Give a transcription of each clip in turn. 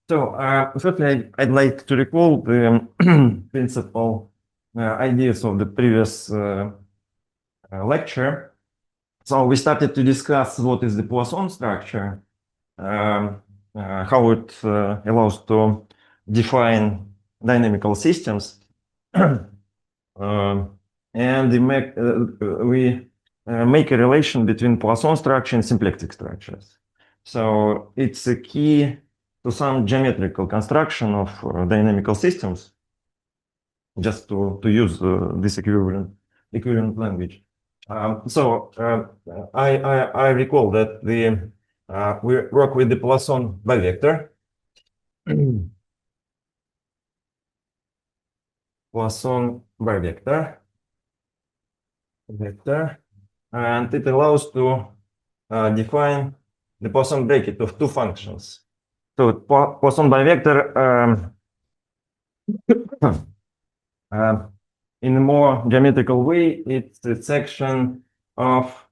Certainly, I'd like to recall the principal ideas of the previous lecture. So we started to discuss what is the Poisson structure, how it allows to define dynamical systems, and we make a relation between Poisson structure and symplectic structures. So it's a key to some geometrical construction of dynamical systems, just to use this equivalent language. I recall that we work with the Poisson Bivector. Poisson Bivector. And it allows to define the Poisson bracket of two functions. So Poisson Bivector in a more geometrical way, it's a section of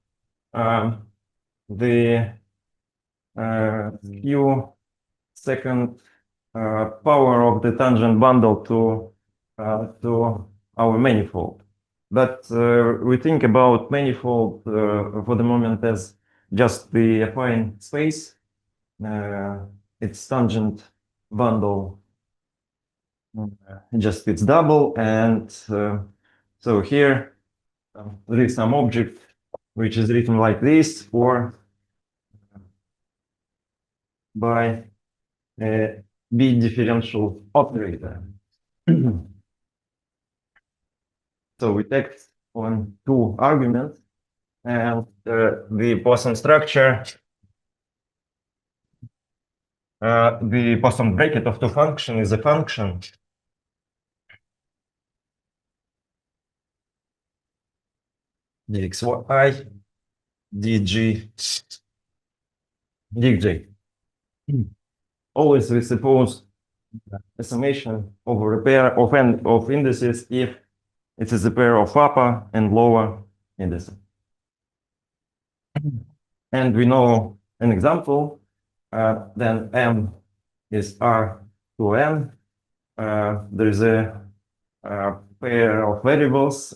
the few second power of the tangent bundle to our manifold. But we think about manifold for the moment as just the affine space. Its tangent bundle just its double, and so here there is some object which is written like this, or by a B differential operator. So we take on two arguments, and the Poisson structure, the Poisson bracket of two functions is a function dxy dj. Always we suppose a summation over a pair of indices if it is a pair of upper and lower indices. And we know an example, then M is R to N. There is a pair of variables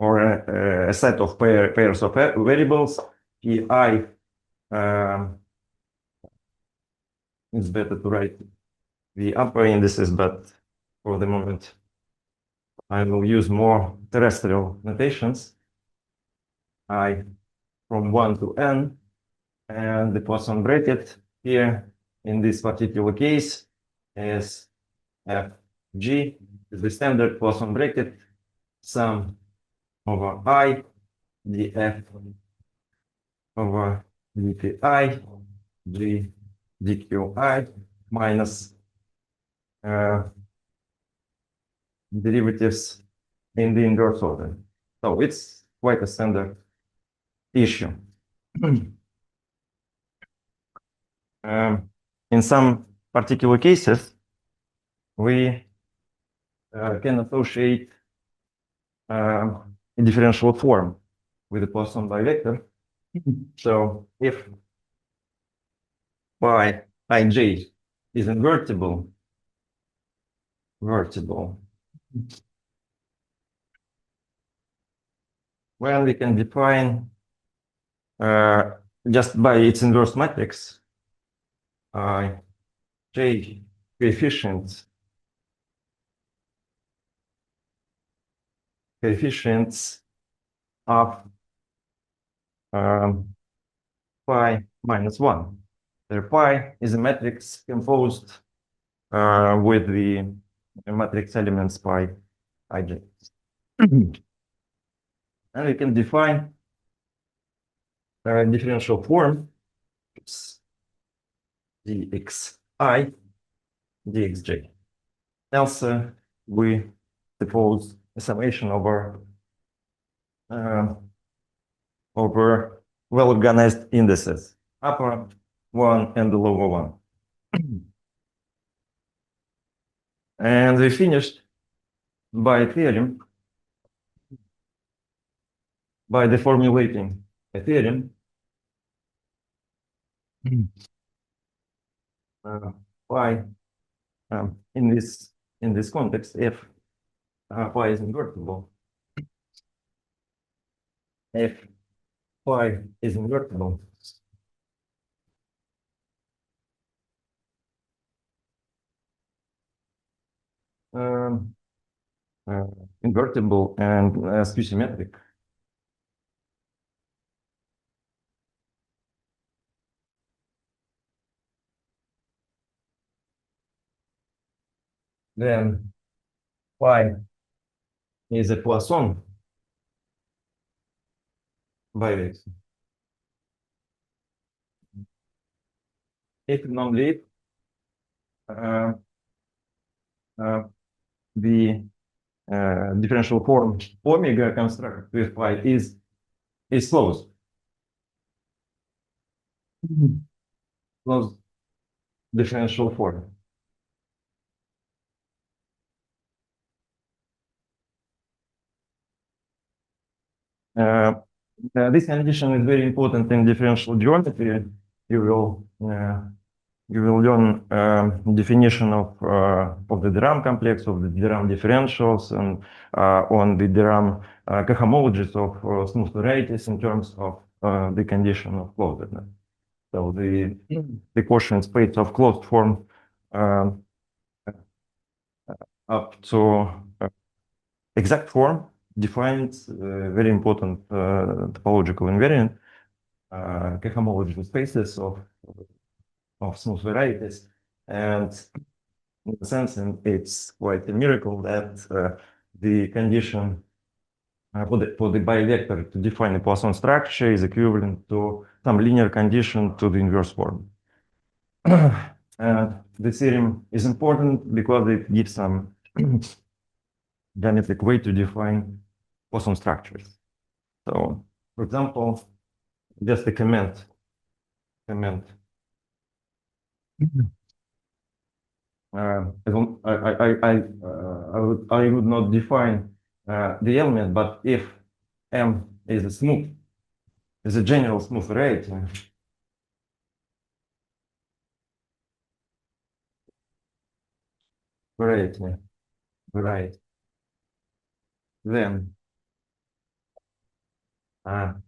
or a set of pairs of variables. Pi, it's better to write the upper indices, but for the moment, I will use more terrestrial notations. I from 1 to n, and the Poisson bracket here in this particular case is Fg, is the standard Poisson bracket, sum over I, df over dpi, g dqi, minus derivatives in the inverse order. So it's quite a standard issue. In some particular cases, we can associate a differential form with the Poisson Bivector. So if pi ij is invertible, when we can define just by its inverse matrix j coefficients of pi minus 1. There pi is a matrix composed with the matrix elements pi ij. And we can define a differential form dxi dxj. Else we suppose a summation over well-organized indices, upper one and the lower one. And we finished by a theorem, by the formulating a theorem phi in this context, if phi is invertible, if phi is invertible, invertible and skew-symmetric, then phi is a Poisson Bivector. If non-leaf, the differential form omega constructed with phi is closed. Closed differential form. This condition is very important in differential geometry. You will learn definition of the Theorem complex, of the Theorem differentials, and on the Theorem cohomologies of smooth varieties in terms of the condition of closedness. So the quotient space of closed form up to exact form defines very important topological invariant cohomological spaces of smooth varieties, and in a sense, it's quite a miracle that the condition for the Bivector to define a Poisson structure is equivalent to some linear condition to the inverse form. And the theorem is important because it gives some geometric way to define Poisson structures. So, for example, just a comment. I would not define the element, but if M is a general smooth variety, then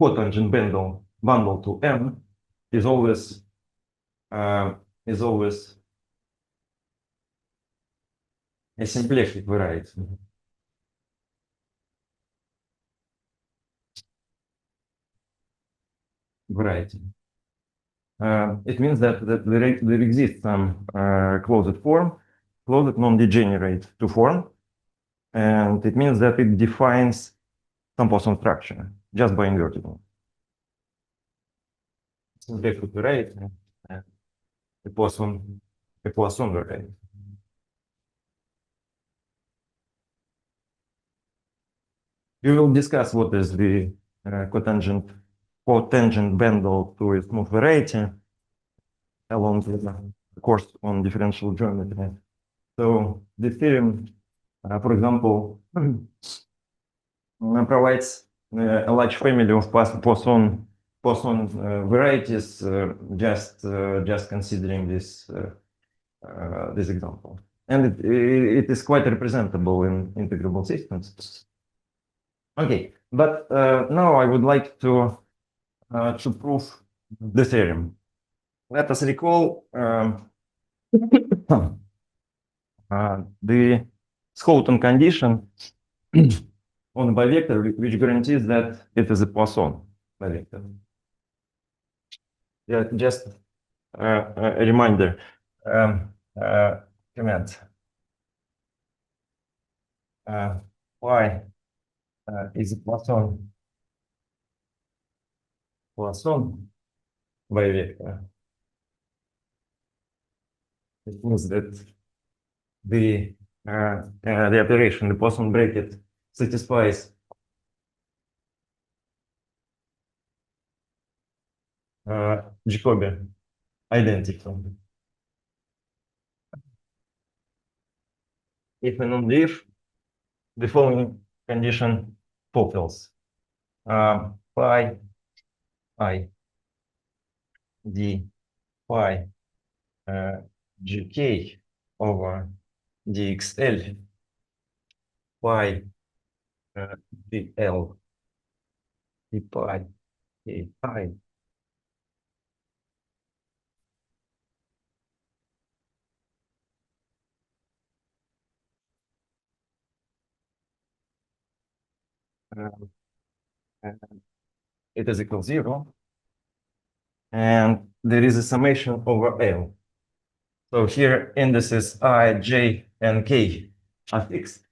cotangent bundle to M is always a symplectic variety. It means that there exists some closed form, closed non-degenerate to form, and it means that it defines some Poisson structure just by inverting it. Symplectic variety, a Poisson variety. We will discuss what is the cotangent bundle to a smooth variety along with the course on differential geometry. So the theorem, for example, provides a large family of Poisson varieties. Just considering this example, and it is quite representable in integrable systems. Okay, but now I would like to prove the theorem. Let us recall the Schouten condition on a Bivector, which guarantees that it is a Poisson Bivector. Yeah, just a reminder. Comment. Why is a Poisson Bivector? It means that the operation, the Poisson bracket, satisfies Jacobi identity. If a non-leaf, the following condition fulfills. Phi I D phi gk over dxl pi dl d pi k I it is equal 0, and there is a summation over L. So here indices I, J, and K are fixed.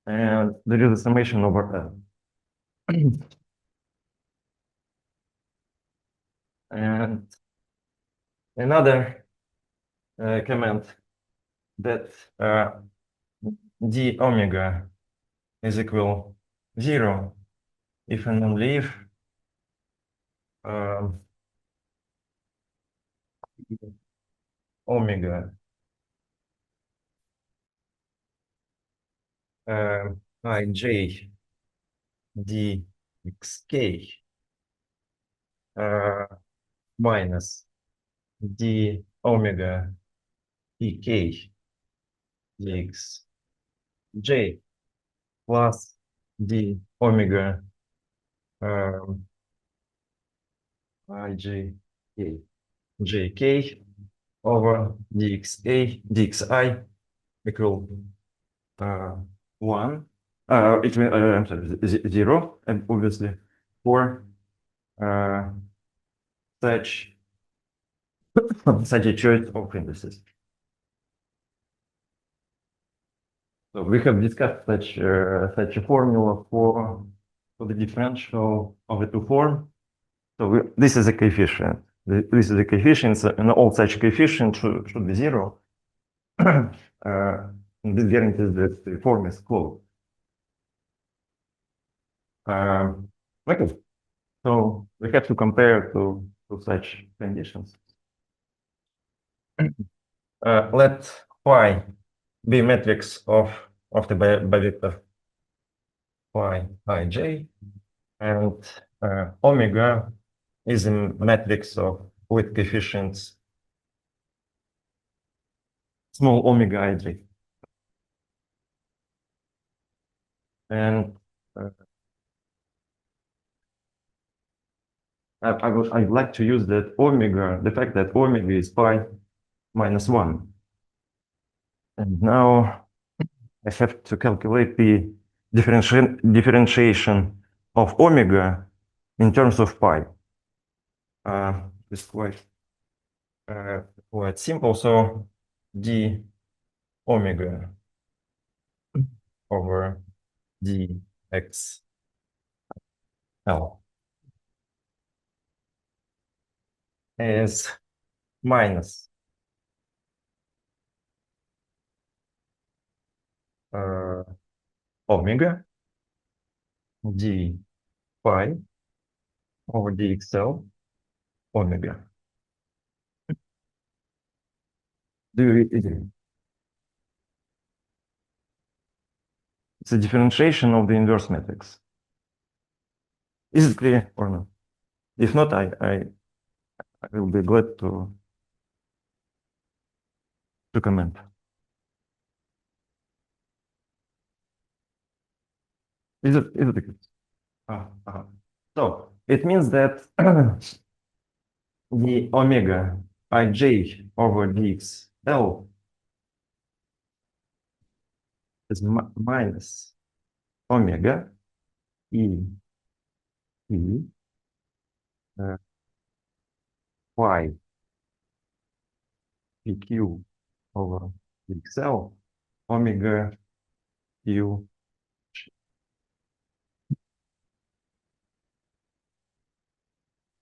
And there is a summation over L. And another comment that d omega is equal 0 if and only if omega ij dxk minus d omega pk dxj plus d omega ij jk over dxi equal 1. I'm sorry, 0, and obviously for such a choice of indices. So we have discussed such a formula for the differential of the two forms. So this is a coefficient. This is a coefficient, and all such coefficients should be 0. This guarantees that the form is closed. Okay, so we have to compare to such conditions. Let phi be a matrix of the bivector phi ij, and omega is a matrix with coefficients small omega ij. And I'd like to use that omega, the fact that omega is pi minus 1. And now I have to calculate the differentiation of omega in terms of pi. It's quite simple. So d omega over dxl is minus omega d pi over dxl omega. Do you agree? It's a differentiation of the inverse matrix. Is it clear or not? If not, I will be glad to comment. Is it clear? So it means that the omega ij over dxl is minus omega e phi pq over dxl omega q.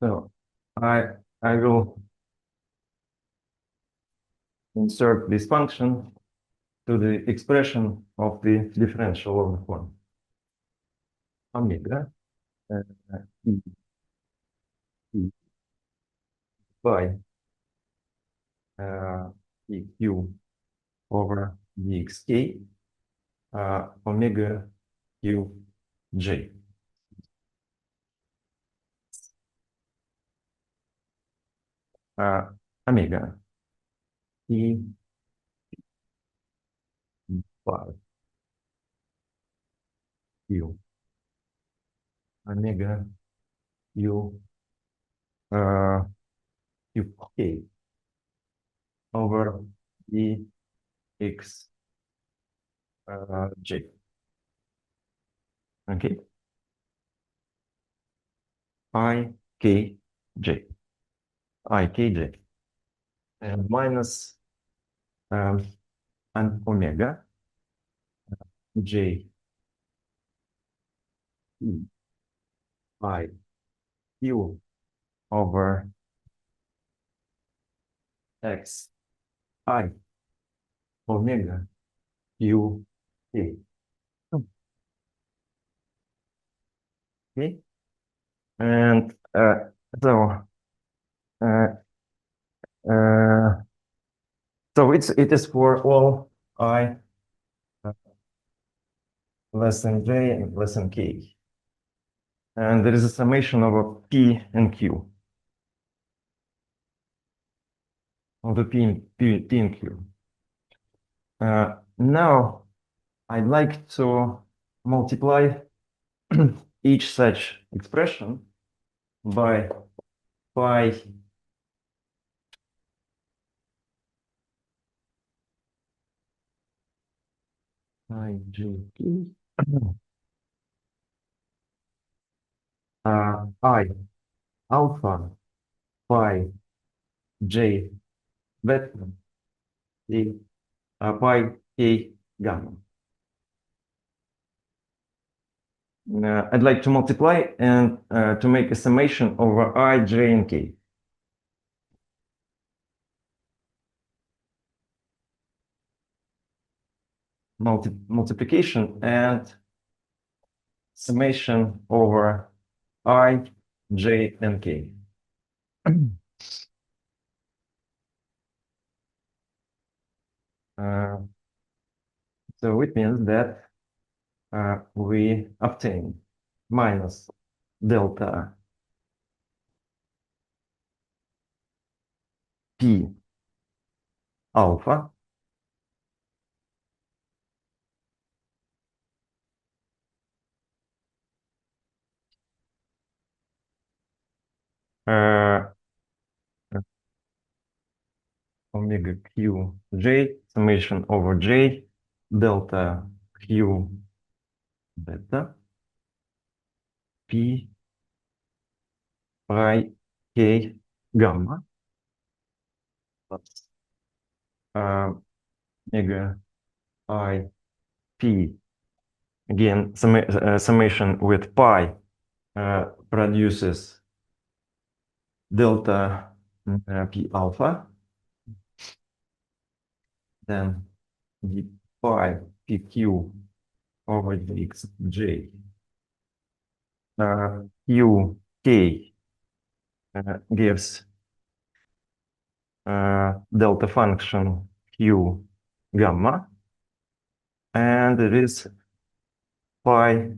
So I will insert this function to the expression of the differential of the form omega e by eq over dxk omega qj. omega E plus U omega U UK over E X J. Okay. I K J. I K J. And minus and omega J E I Q over X I omega U K. Okay. And so uh, uh, so it is for all I less than J and less than K. And there is a summation over P and Q. Of the P and Q. Now I'd like to multiply each such expression by pi j I alpha pi j beta pi k gamma. I'd like to multiply and to make a summation over I, j, and k. Multiplication and summation over I, j, and k. So it means that we obtain minus delta P alpha omega q j summation over j delta q beta P pi k gamma plus omega I P again summation with pi produces delta P alpha, then the pi PQ over X J Q K gives delta function Q gamma, and it is pi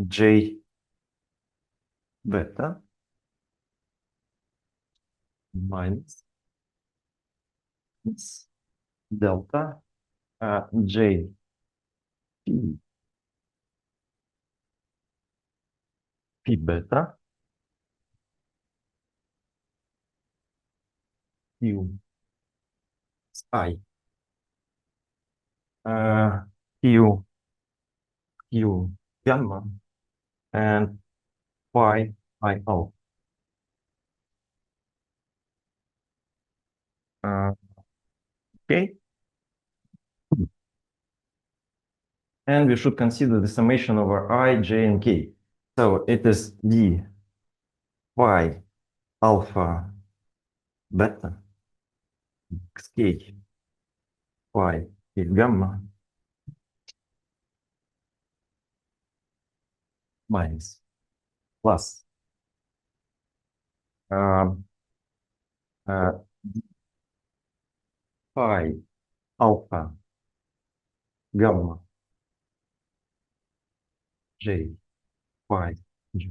J beta minus delta J P P beta Q I Q Q gamma and pi I O. Okay. And we should consider the summation over I, j, and k. So it is d pi alpha beta xk pi k gamma minus plus pi alpha gamma j pi j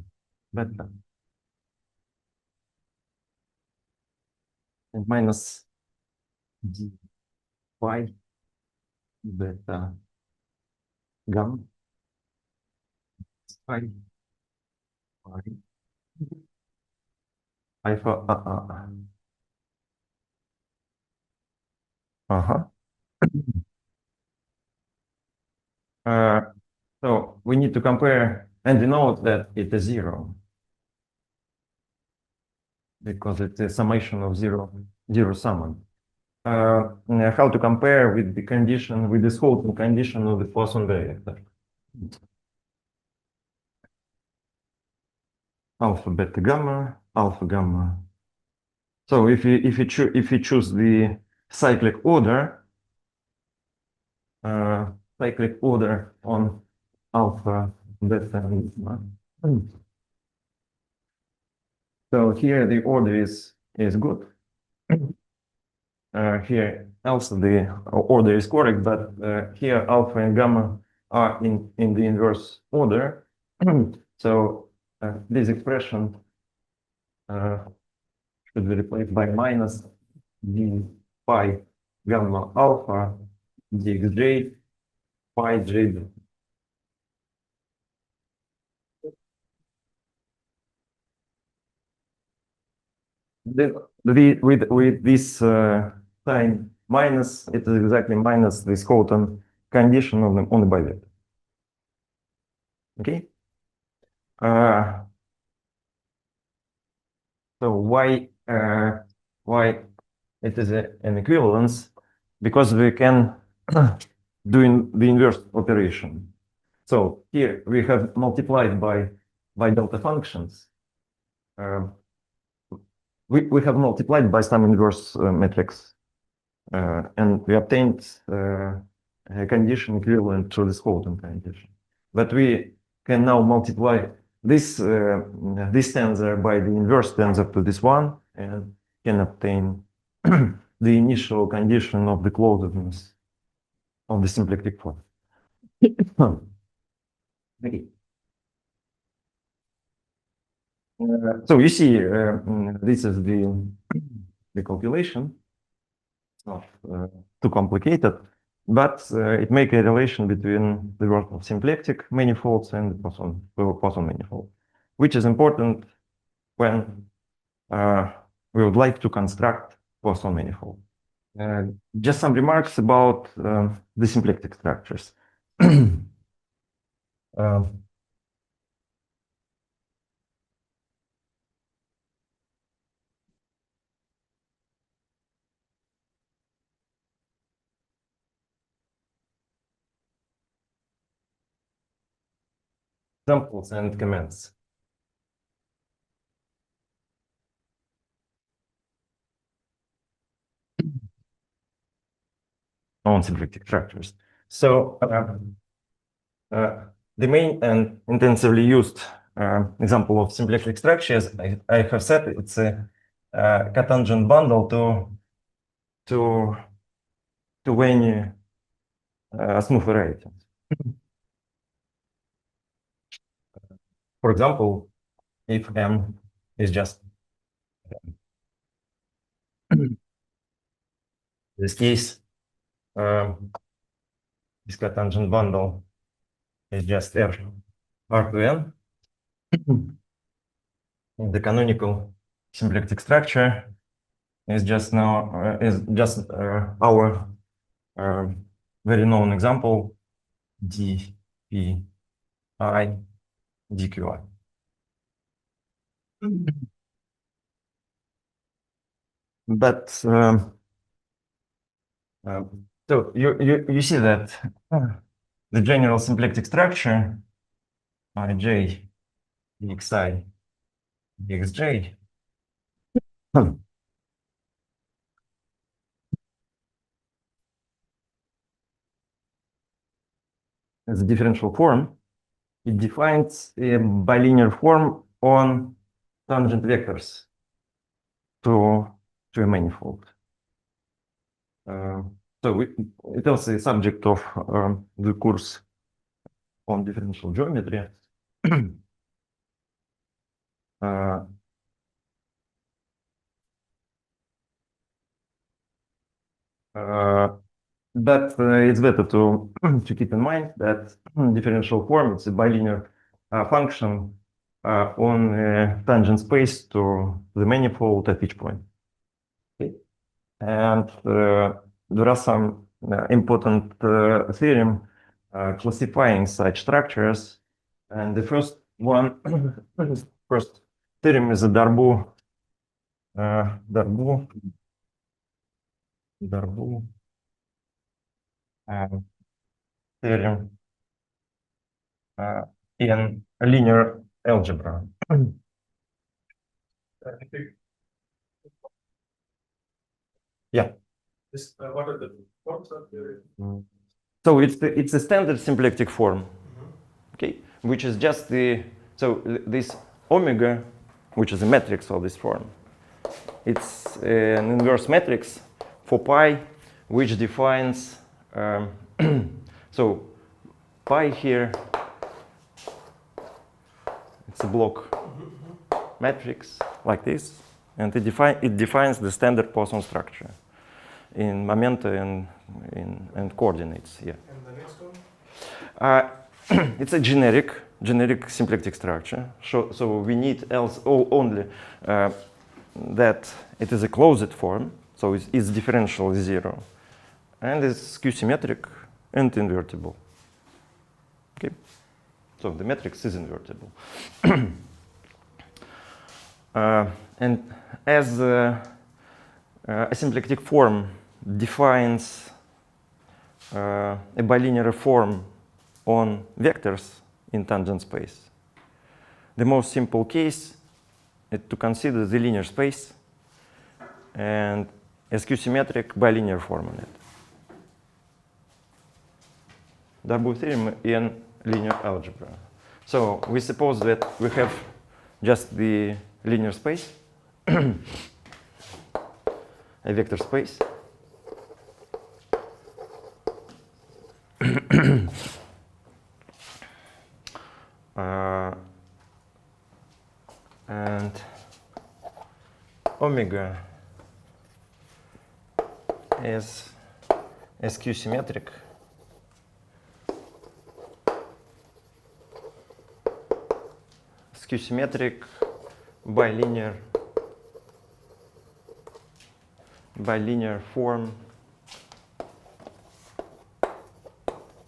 beta minus d phi beta gamma phi phi alpha uh-huh. So we need to compare, and we know that it is zero because it's a summation of zero sum. How to compare with the condition, with this whole condition of the Poisson Bivector? Alpha, beta, gamma, alpha, gamma. So if you choose the cyclic order on alpha, beta, and gamma. So here the order is good. Here also the order is correct, but here alpha and gamma are in the inverse order. So this expression should be replaced by minus d phi gamma alpha dxj phi j. With this sign minus, it is exactly minus this Houghton condition on the bivector. Okay. So why it is an equivalence? Because we can do the inverse operation. So here we have multiplied by delta functions. We have multiplied by some inverse matrix, and we obtained a condition equivalent to this Houghton condition. But we can now multiply this tensor by the inverse tensor to this one, and can obtain the initial condition of the closedness of the symplectic form. Okay. So you see, this is the calculation. It's not too complicated, but it makes a relation between the work of symplectic manifolds and the Poisson manifold, which is important when we would like to construct Poisson manifold. Just some remarks about the symplectic structures. Examples and comments. On symplectic structures. So the main and intensively used example of symplectic structures, I have said it's a cotangent bundle to any smooth variety. For example, if M is just in this case, this cotangent bundle is just R to N. The canonical symplectic structure is just our very known example dpi dqi. But so you see that the general symplectic structure ij dxi dxj as a differential form. It defines a bilinear form on tangent vectors to a manifold. So it also is subject of the course on differential geometry. But it's better to keep in mind that differential form is a bilinear function on a tangent space to the manifold at each point. Okay. And there are some important theorem classifying such structures. And the first one, first theorem is a Darboux theorem in linear algebra. Yeah. What are the forms of the? So it's a standard symplectic form, okay, which is just this omega, which is a matrix of this form. It's an inverse matrix for pi, which defines so pi here. It's a block matrix like this, and it defines the standard Poisson structure in momenta and coordinates. Yeah. And the next one? It's a generic symplectic structure. So we need only that it is a closed form, so its differential is 0, and it's skew-symmetric and invertible. Okay, so the matrix is invertible. And as a symplectic form defines a bilinear form on vectors in tangent space, the most simple case is to consider the linear space and a skew-symmetric bilinear form on it. Darboux theorem in linear algebra. So we suppose that we have just the linear space, a vector space. And omega is skew-symmetric bilinear form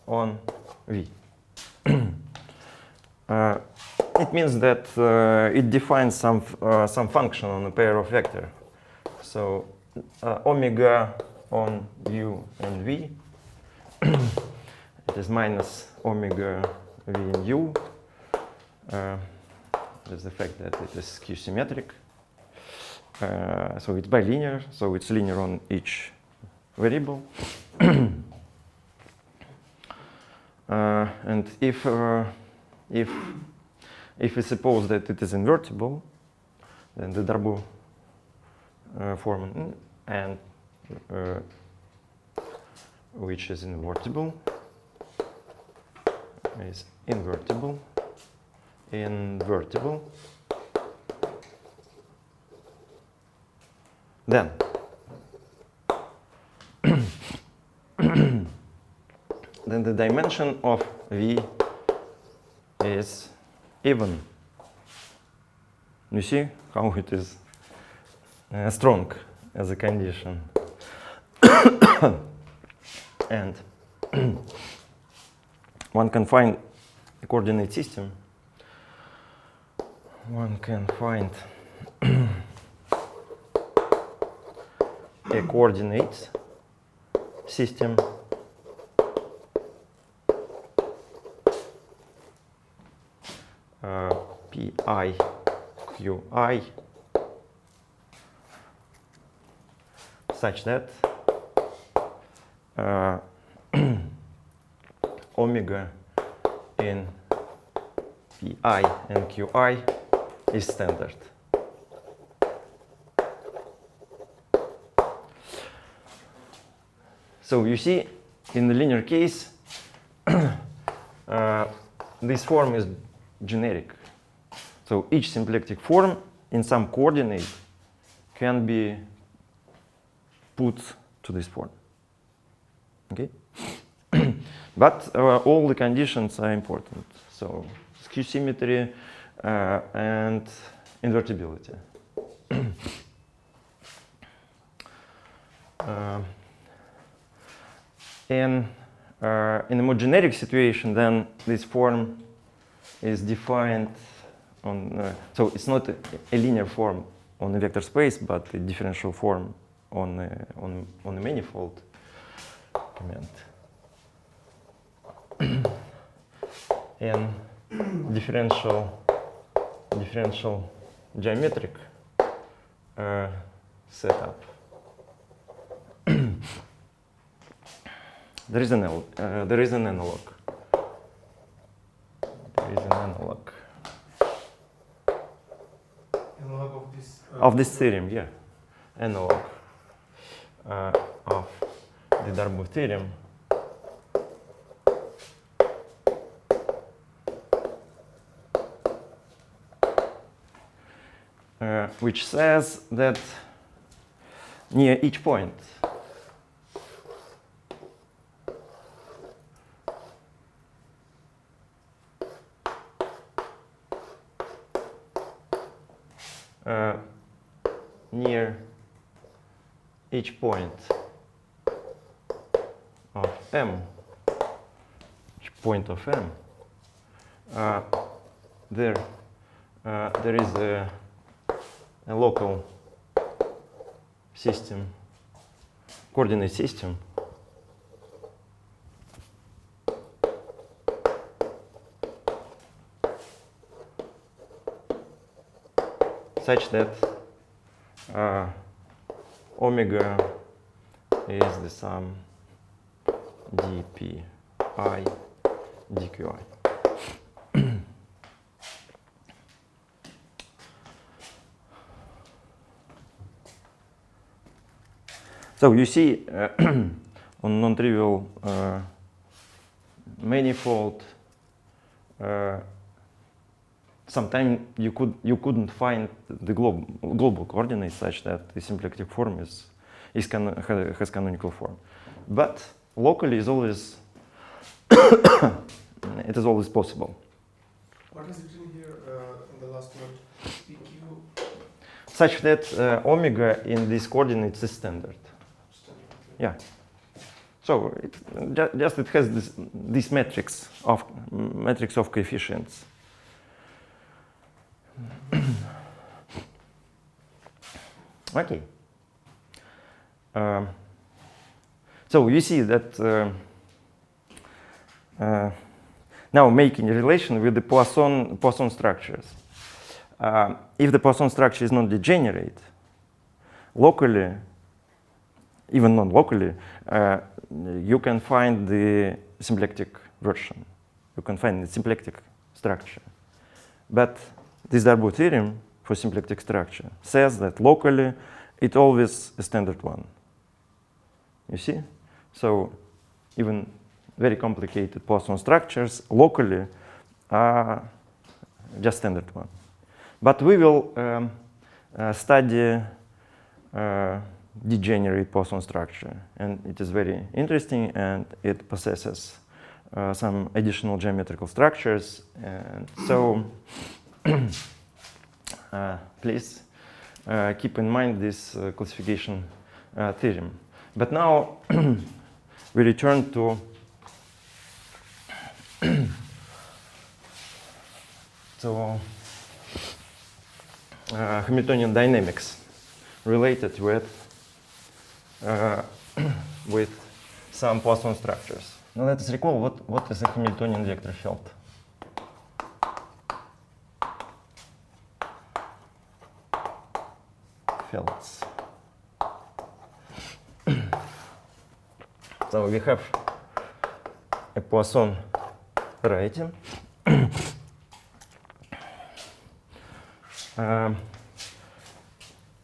on V. It means that it defines some function on a pair of vector. So omega on U and V, it is minus omega V in U. There's the fact that it is skew-symmetric. So it's bilinear, so it's linear on each variable. And if we suppose that it is invertible, then the Darboux form and which is invertible is invertible. Then then the dimension of V is even. You see how it is strong as a condition. And one can find a coordinate system. One can find a coordinate system Pi, Qi such that omega in Pi and Qi is standard. So you see, in the linear case, this form is generic. So each symplectic form in some coordinate can be put to this form. Okay, but all the conditions are important. So skew symmetry and invertibility. In a more generic situation, then this form is defined on, so it's not a linear form on a vector space, but a differential form on a manifold comment. And differential geometric setup. There is an analog. There is an analog of this theorem. Yeah, analog of the Darboux theorem. Which says that near each point near each point of M, there is a local system, coordinate system, such that omega is the sum dpi dqi. So you see on non-trivial manifold, sometimes you couldn't find the global coordinates such that the symplectic form has canonical form, but locally is always it is always possible. What is written here in the last word? PQ. Such that omega in these coordinates is standard. Yeah. So it has this matrix of coefficients. Okay. So you see that now making a relation with the Poisson structures. If the Poisson structure is not degenerate, locally, even non-locally, you can find the symplectic version. You can find the symplectic structure. But this Darboux theorem for symplectic structure says that locally it always a standard one. You see? So even very complicated Poisson structures locally are just standard one. But we will study degenerate Poisson structure, and it is very interesting, and it possesses some additional geometrical structures. And so please keep in mind this classification theorem. But now we return to Hamiltonian dynamics related with some Poisson structures. Now let us recall what is a Hamiltonian vector field. Fields. So we have a Poisson writing.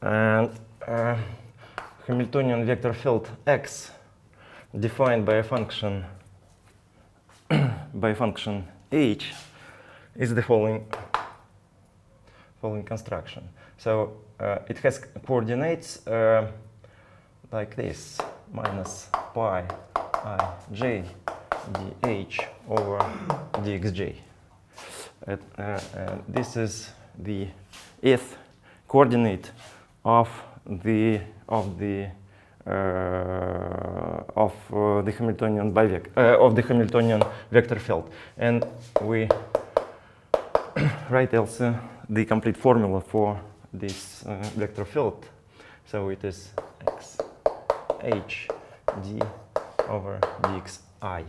And Hamiltonian vector field X defined by a function H is the following construction. So it has coordinates like this, minus pi ij dh over dxj. This is the ith coordinate of the Hamiltonian of the Hamiltonian vector field, and we write also the complete formula for this vector field. So it is x h d over dxi.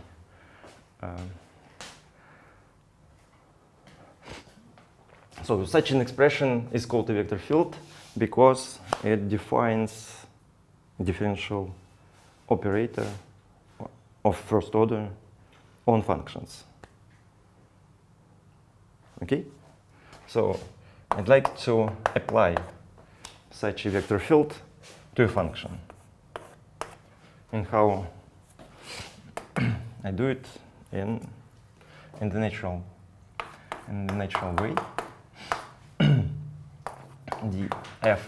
So such an expression is called a vector field because it defines differential operator of first order on functions. Okay? So I'd like to apply such a vector field to a function. And how I do it in the natural way. df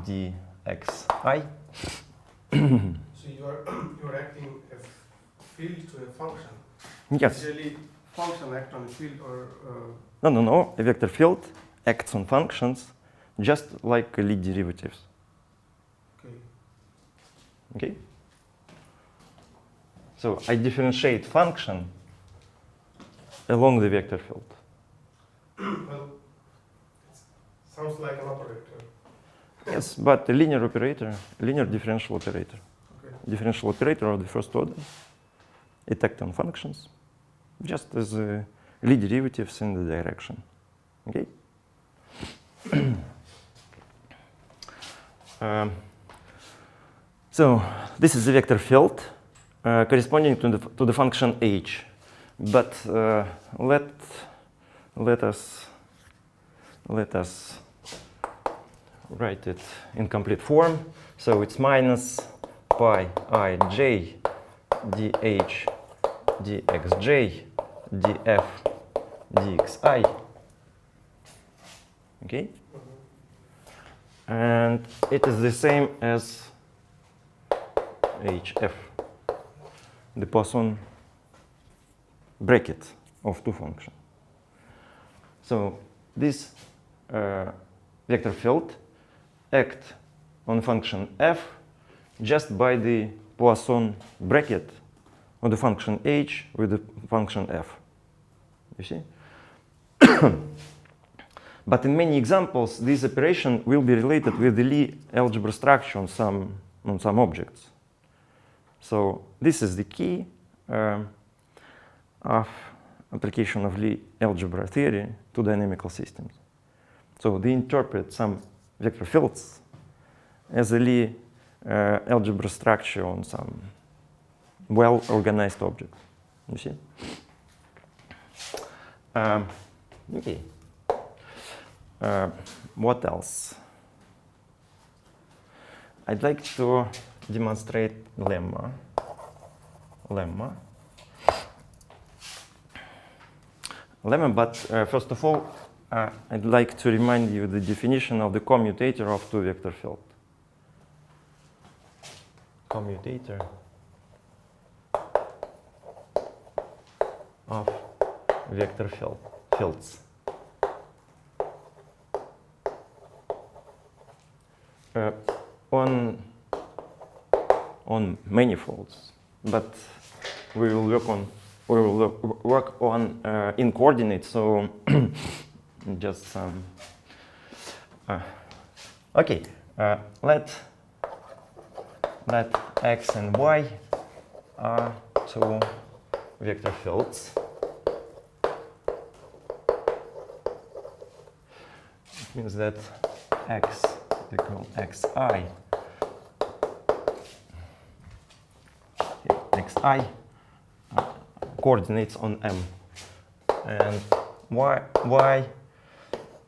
dxi. So you're acting a field to a function. Yes. Usually function act on a field or No. A vector field acts on functions just like Lie derivatives. Okay? So I differentiate function along the vector field. Well, it sounds like an operator. Yes, but a linear operator, linear differential operator. Okay. Differential operator of the first order. It acts on functions just as Lie derivatives in the direction. Okay? So this is the vector field corresponding to the function h. But let us write it in complete form. So it's minus pi ij dh dxj df dxi. Okay? And it is the same as hf, the Poisson bracket of two functions. So this vector field acts on function f just by the Poisson bracket of the function h with the function f. You see? But in many examples, this operation will be related with the Lie algebra structure on some objects. So this is the key of application of Lie algebra theory to dynamical systems. So they interpret some vector fields as a Lie algebra structure on some well-organized object. You see? Okay. What else? I'd like to demonstrate lemma. But first of all, I'd like to remind you the definition of the commutator of two vector field. Commutator of vector fields. On manifolds, but we will work on in coordinates. So just some. Okay, let x and y are two vector fields. It means that x equal xi. Xi coordinates on M, and y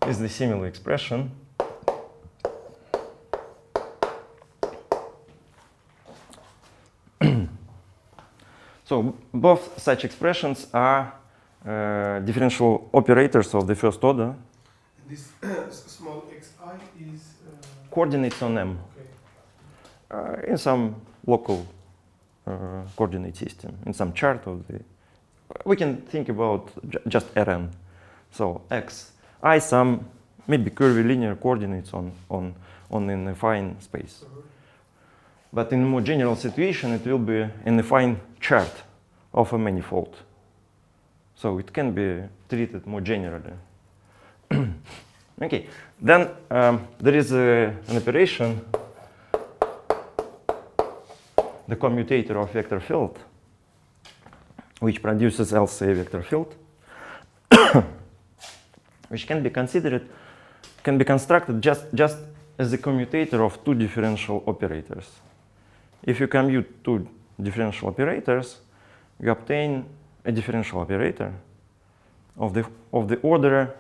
is the similar expression. So both such expressions are differential operators of the first order. This small xi is coordinates on M. Okay. In some local coordinate system, in some chart of the. We can think about just Rn. So x, I some maybe curvilinear coordinates on an affine space. But in a more general situation, it will be an affine chart of a manifold. So it can be treated more generally. Okay, then there is an operation, the commutator of vector field, which produces also a vector field, which can be considered, can be constructed just as a commutator of two differential operators. If you commute two differential operators, you obtain a differential operator of the order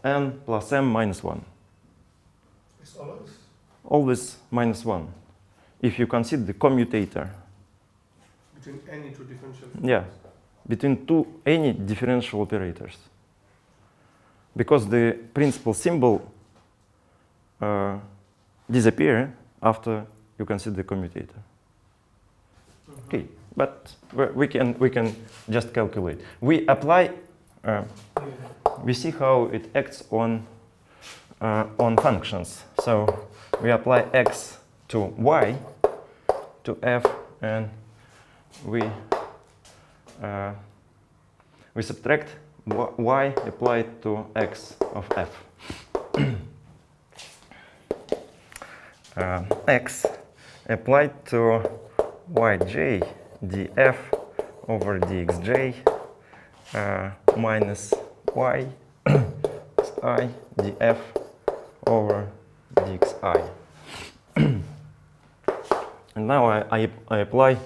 n plus m minus 1. It's always? Always minus 1. If you consider the commutator. Between any two differential? Yeah, between any differential operators. Because the principal symbol disappears after you consider the commutator. Okay, but we can just calculate. We apply. We see how it acts on functions. So we apply x to y to f, and we subtract y applied to x of f. X applied to yj df over dxj minus y xi df over dxi. And now I apply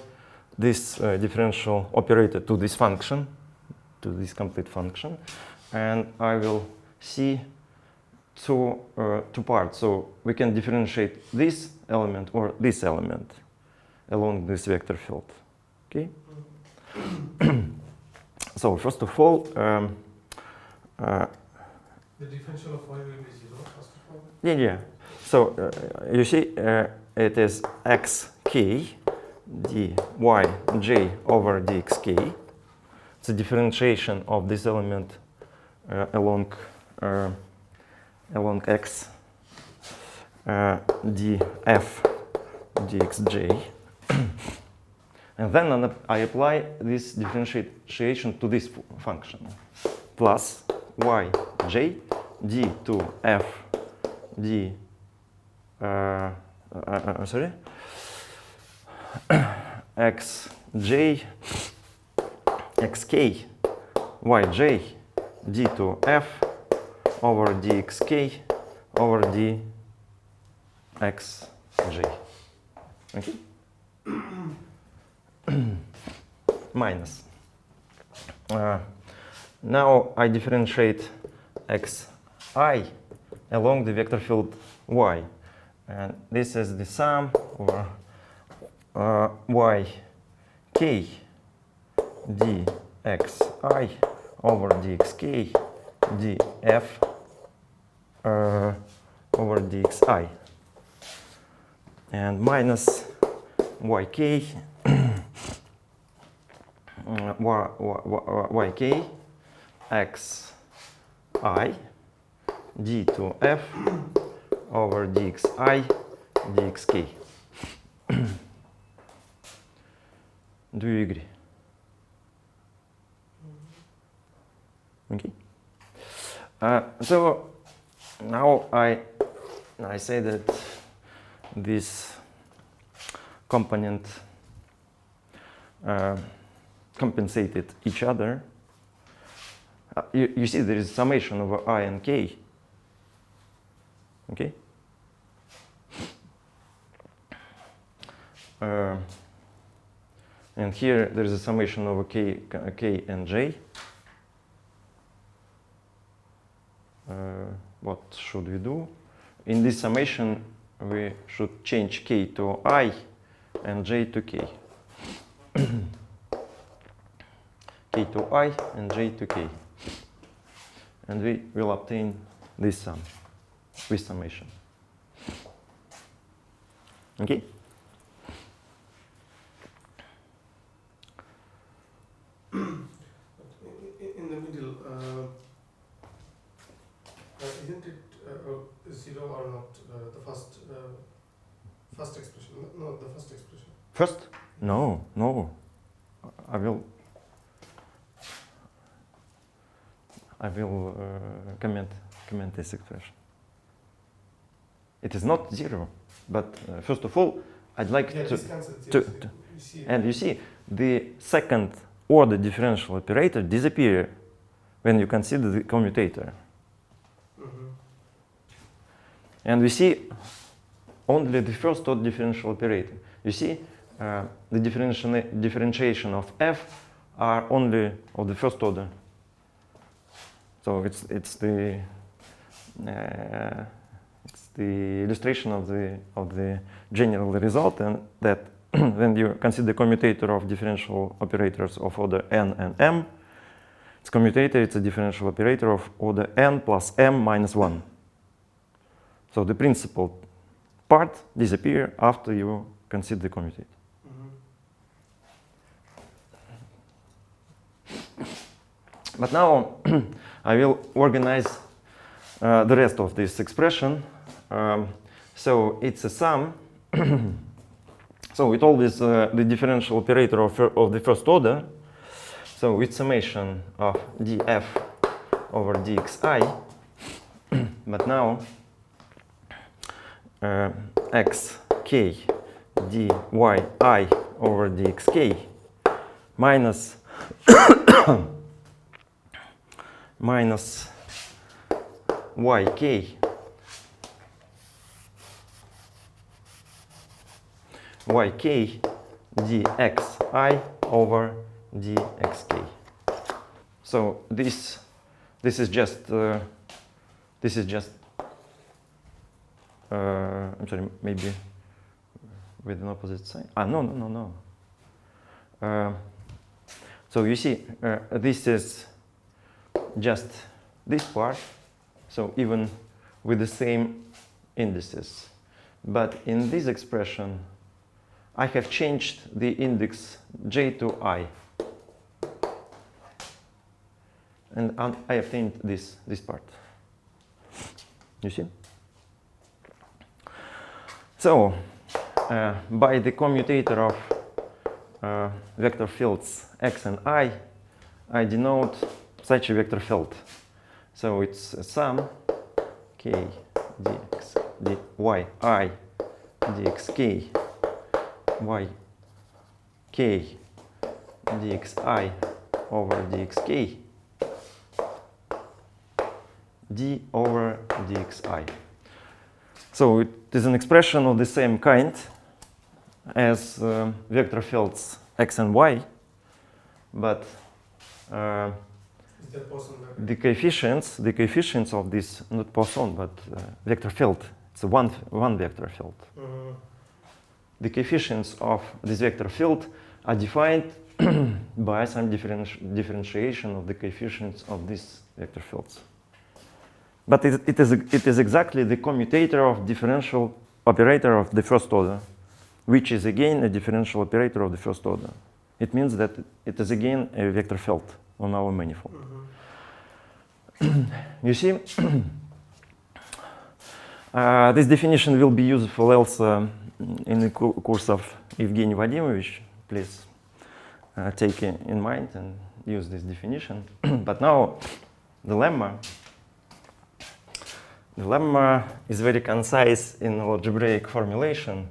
this differential operator to this function, to this complete function, and I will see two parts. So we can differentiate this element or this element along this vector field. Okay. So first of all, the differential of y will be 0, first of all? Yeah. So you see, it is xk dyj over dxk. It's a differentiation of this element along x df dxj. And then I apply this differentiation to this function, plus yj d to f d xj xk yj d to f over dxk over dxj. Okay. Minus. Now I differentiate xi along the vector field y, and this is the sum over yk dxi over dxk df over dxi, and minus yk yk xi d to f over dxi dxk. Do you agree? Okay. So now I say that this component compensated each other. You see there is summation over I and k. Okay. And here there is a summation over k and j. What should we do? In this summation, we should change k to I and j to k. K to I and j to k. And we will obtain this sum, this summation. Okay? first expression, no, the first expression. First? No, no. I will comment this expression. It is not zero, but first of all, I'd like Yeah, to, this concept, to, yes, to you see. and you see the second order differential operator disappear when you consider the commutator. Mhm. And we see only the first order differential operator. You see, the differentiation of f are only of the first order. So it's the illustration of the general result, and that when you consider commutator of differential operators of order n and m, its commutator it's a differential operator of order n plus m minus 1. So the principal part disappear after you consider the commutator. But now I will organize the rest of this expression. So it's a sum. So it always the differential operator of the first order. So it's summation of df over dxi. But now xk dy over dxk minus minus yk dxi over dxk. So this is just I'm sorry, maybe with an opposite sign. No. So you see, this is just this part, so even with the same indices. But in this expression, I have changed the index j to I. And I obtained this part. You see? So, by the commutator of vector fields x and I denote such a vector field. So it's a sum k dx dy I dxk y k dxi over dxk d over dxi. So it is an expression of the same kind as vector fields x and y, but the coefficients of this, not Poisson, but vector field, it's a one vector field. The coefficients of this vector field are defined by some differentiation of the coefficients of these vector fields. But it is exactly the commutator of differential operator of the first order, which is again a differential operator of the first order. It means that it is again a vector field on our manifold. You see, this definition will be useful also in the course of Evgeny Vadimovich. Please take it in mind and use this definition. But now the lemma is very concise in algebraic formulation.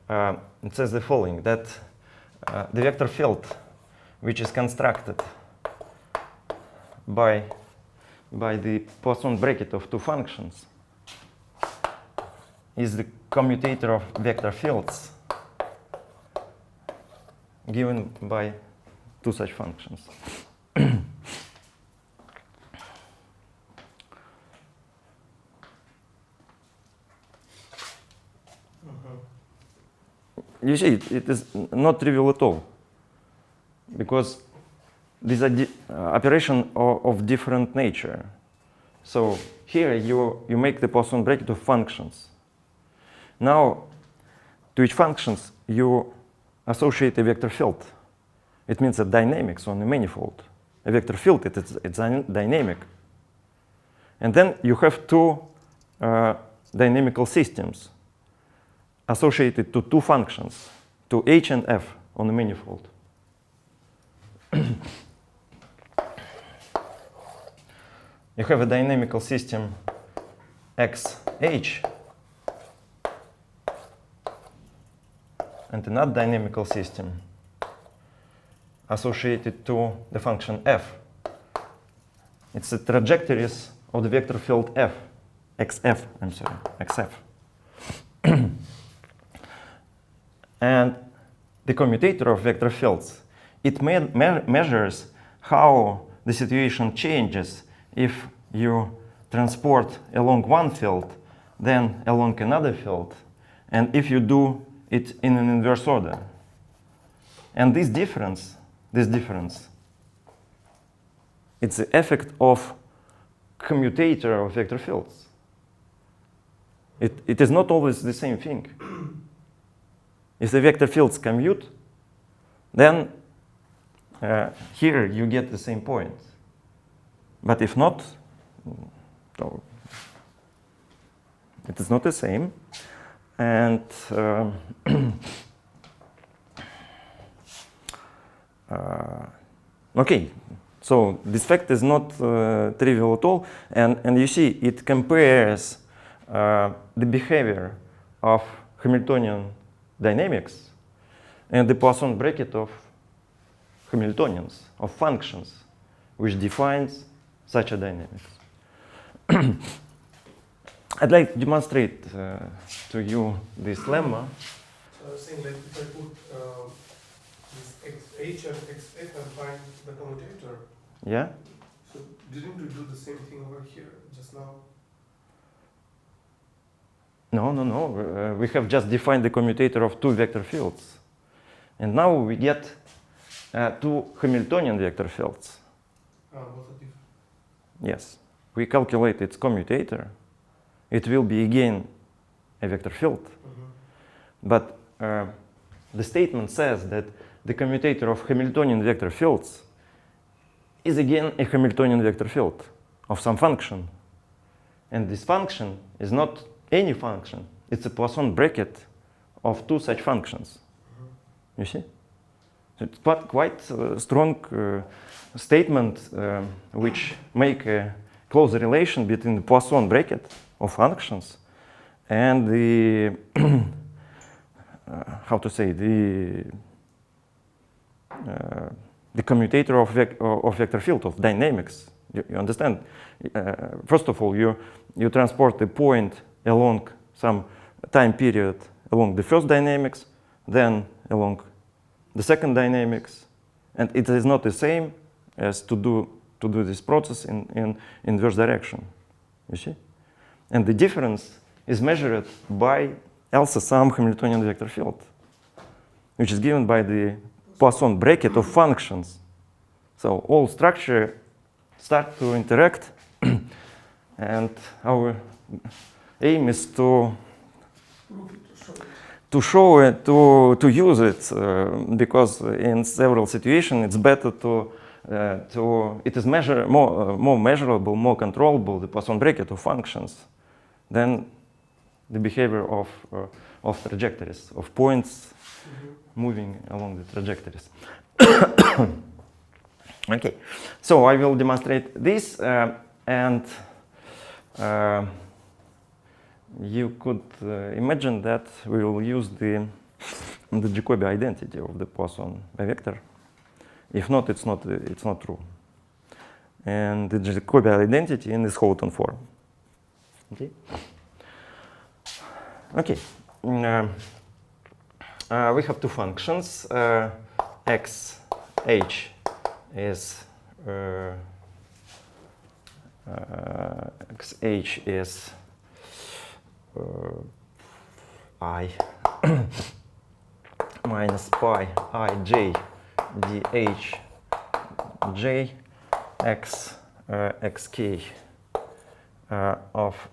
It says the following, that the vector field which is constructed by the Poisson bracket of two functions is the commutator of vector fields given by two such functions. You see, it is not trivial at all, because these are operations of different nature. So here you make the Poisson bracket of functions. Now, to each functions you associate a vector field. It means that dynamics on a manifold. A vector field, it's dynamic. And then you have two dynamical systems. associated to two functions, to h and f on a manifold. You have a dynamical system xh and another dynamical system associated to the function f. It's the trajectories of the vector field f, xf, I'm sorry, xf. And the commutator of vector fields, it measures how the situation changes if you transport along one field, then along another field, and if you do it in an inverse order. And this difference, it's the effect of commutator of vector fields. It is not always the same thing. If the vector fields commute, then here you get the same point. But if not, so it is not the same. And okay, so this fact is not trivial at all. And you see, it compares the behavior of Hamiltonian dynamics and the Poisson bracket of Hamiltonians, of functions, which defines such a dynamics. I'd like to demonstrate to you this lemma. So I was saying, like, if I put this h and xf and find the commutator. Yeah? So didn't we do the same thing over here just now? No. We have just defined the commutator of two vector fields. And now we get two Hamiltonian vector fields. What's the difference? Yes. We calculate its commutator. It will be again a vector field. But the statement says that the commutator of Hamiltonian vector fields is again a Hamiltonian vector field of some function. And this function is not any function. It's a Poisson bracket of two such functions. You see? So it's quite strong statement which make a close relation between the Poisson bracket of functions and the how to say, the commutator of vector field of dynamics. You understand? First of all, you transport the point along some time period along the first dynamics, then along the second dynamics, and it is not the same as to do this process in inverse direction. You see? And the difference is measured by also some Hamiltonian vector field, which is given by the Poisson bracket of functions. So all structure start to interact, and our aim is to show it, to use it, because in several situations it's better it is more measurable, more controllable, the Poisson bracket of functions, than the behavior of trajectories, of points moving along the trajectories. Okay, so I will demonstrate this, and you could imagine that we will use the Jacobi identity of the Poisson vector. If not, it's not true. And the Jacobi identity in this Houghton form. Okay. Okay. We have two functions. xh is I minus pi ij dh j x xk of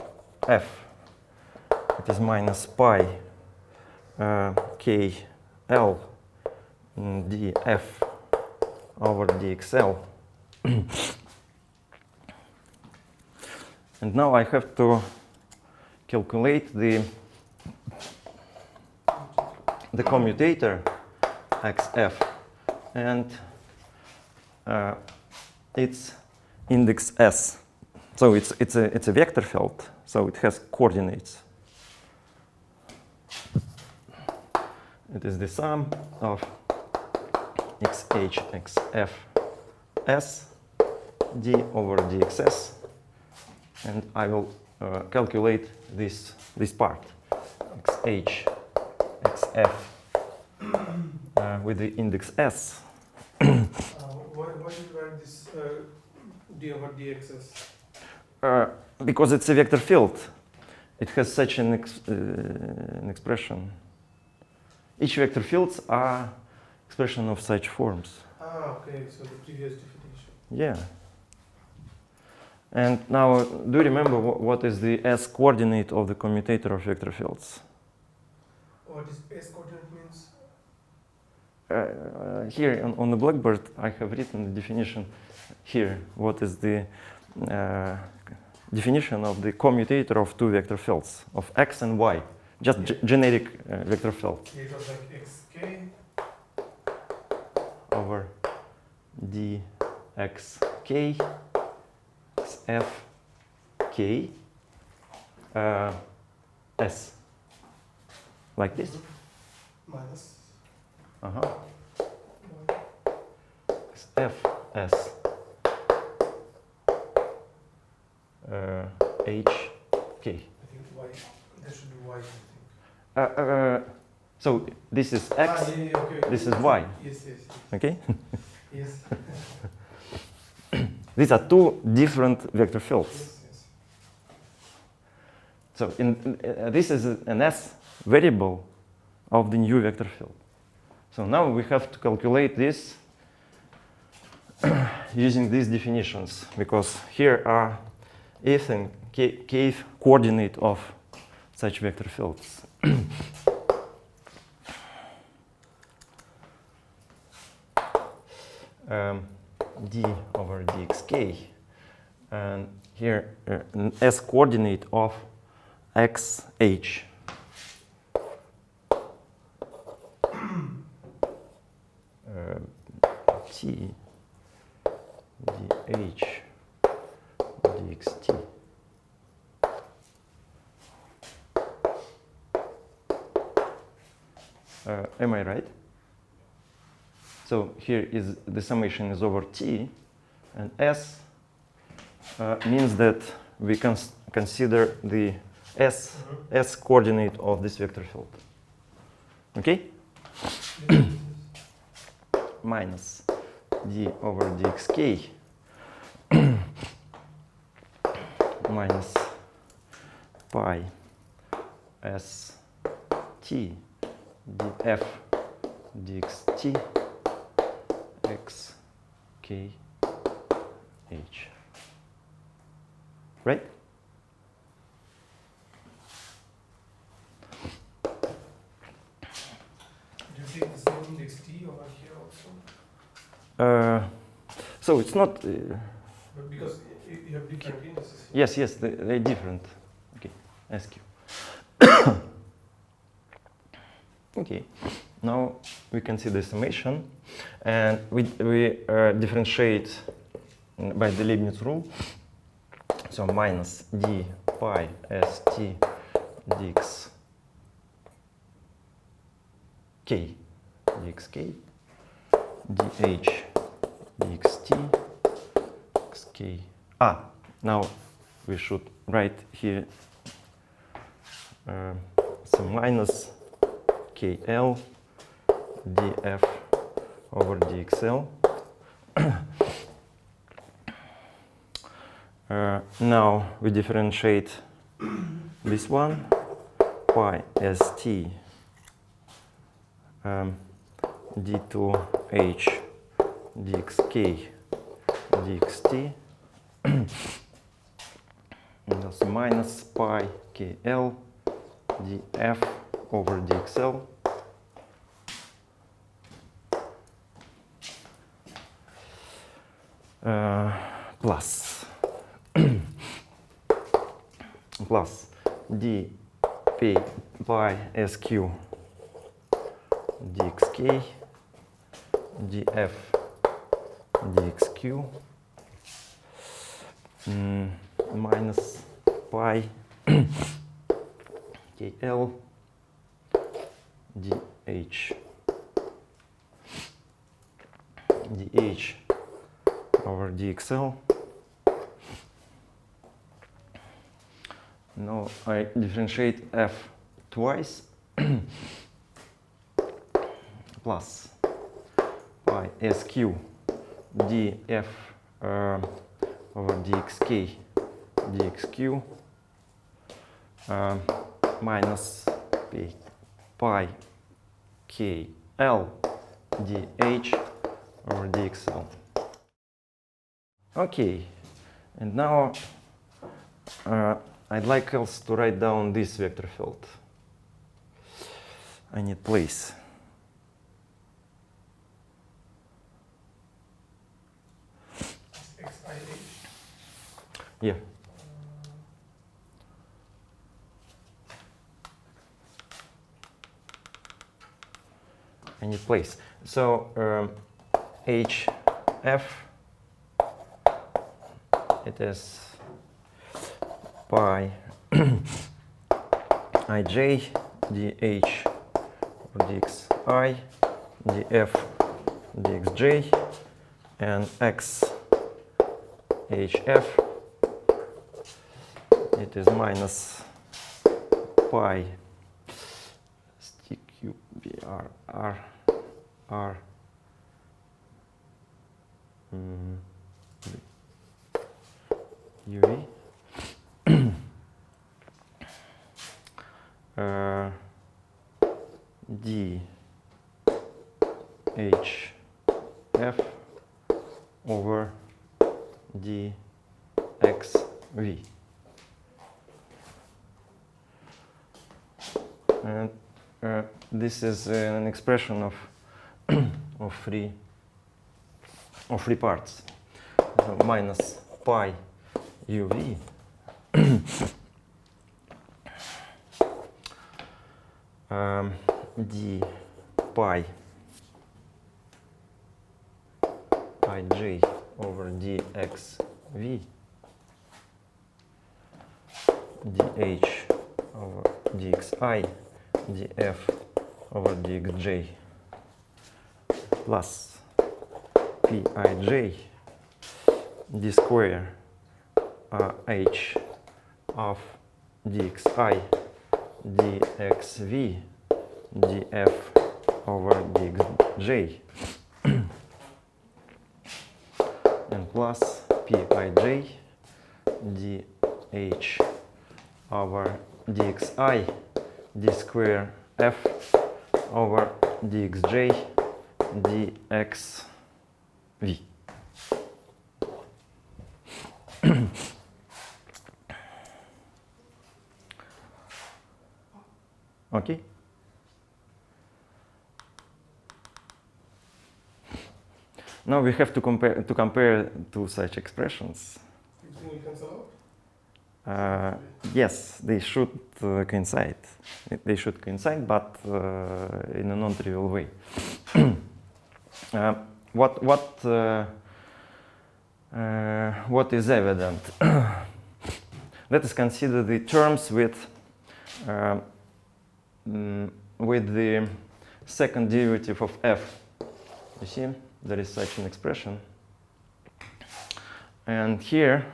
f. It is minus pi k l df over dxl. And now I have to calculate the the commutator xf, and its index s. So it's a vector field, so it has coordinates. It is the sum of xh xf s d over dxs, and I will calculate this part xh xf with the index s. Why do you write this d over dxs? Because it's a vector field. It has such an expression. Each vector fields are expression of such forms. Ah, okay, so the previous definition. Yeah. And now, do you remember what is the s coordinate of the commutator of vector fields? What is s coordinate means? Here on the blackboard, I have written the definition here. What is the definition of the commutator of two vector fields, of x and y? Just generic vector field. It was like xk over dxk xf k s. Like this? minus xf s h k. I think y. There should be y. I think. So this is x, Okay, okay. this is y. Yes, yes, Okay? yes. These are two different vector fields. Yes, yes. So this is an s variable of the new vector field. So now we have to calculate this using these definitions, because here are if and kth coordinate of such vector fields. D over dxk, and here an s coordinate of xh. T dh dxt. Am I right? So here is the summation is over t, and s means that we can consider the s coordinate of this vector field. Okay? Minus d over dxk minus pi s t df dxt x k h. Right? Do you take the same index t over here also? So it's not. But because you have different indices. Yes, yes, they're different. Okay, ask you. Okay, now we can see the summation, and we differentiate by the Leibniz rule. So minus d pi st dx k dxk dh dxt xk. Now we should write here some minus kl df over dxl. Now we differentiate this one, pi st d2h dxk dxt, and that's minus pi kl df over dxl plus plus d pi sq dxk df dxq minus pi kl dh over dxl. Now I differentiate f twice plus pi sq df over dxk dxq minus pi kl dh over dxl. Okay, and now I'd like else to write down this vector field. I need place. XIH. Yeah. I need place. So HF, it is pi ij dh over dxi df dxj and x hf, it is minus pi stq br r uv d h f over d x v, and this is an expression of of three parts. So minus pi uv d pi ij over dxv dh over dxi df over dxj plus pij d square h of dxi dxv df over dxj and plus pij dh over dxi d square f over dxj dxv. Okay. Now we have to compare two such expressions. You think we cancel out? Yes, they should coincide. They should coincide, but in a non-trivial way. What is evident? Let us consider the terms with the second derivative of f. You see, there is such an expression. And here,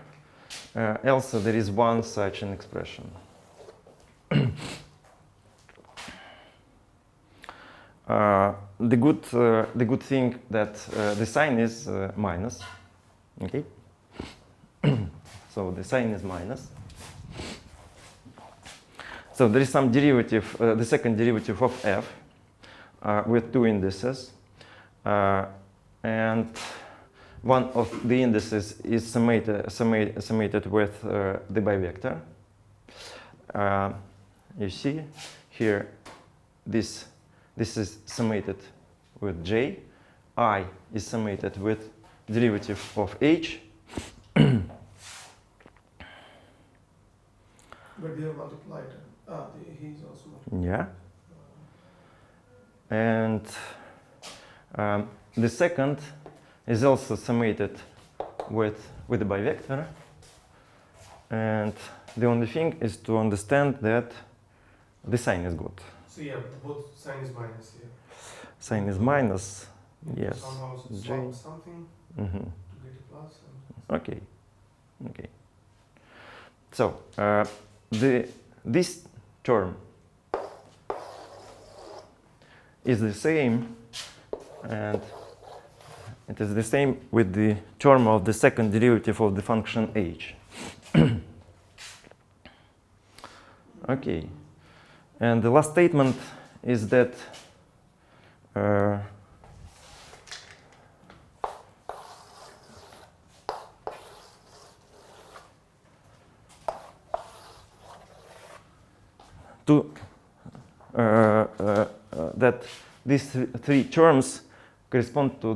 also there is one such an expression. The good thing that the sign is minus. Okay. So the sign is minus. So there is some derivative, the second derivative of f with two indices, and one of the indices is summated with the bivector. You see here, this is summated with j, I is summated with derivative of h. But they are multiplied. He's also multiplied. Yeah. And the second is also summated with the bivector. And the only thing is to understand that the sign is good. So yeah, both sign is minus here. Sign is minus, yes. Somehow J. swap something Mm-hmm. to get a plus. And Okay, okay. So this term is the same, and it is the same with the term of the second derivative of the function h. Okay, and the last statement is that that these three terms correspond to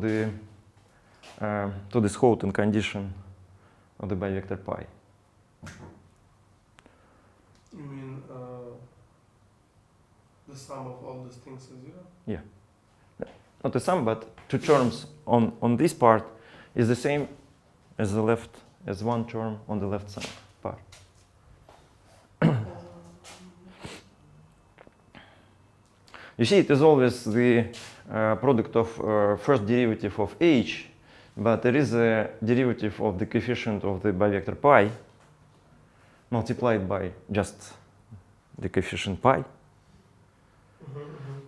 this Houghton condition of the bivector pi. you mean the sum of all these things is zero? Yeah, not the sum, but two terms on this part is the same as as one term on the left side part. You see, it is always the product of first derivative of h, but there is a derivative of the coefficient of the bivector pi multiplied by just the coefficient pi.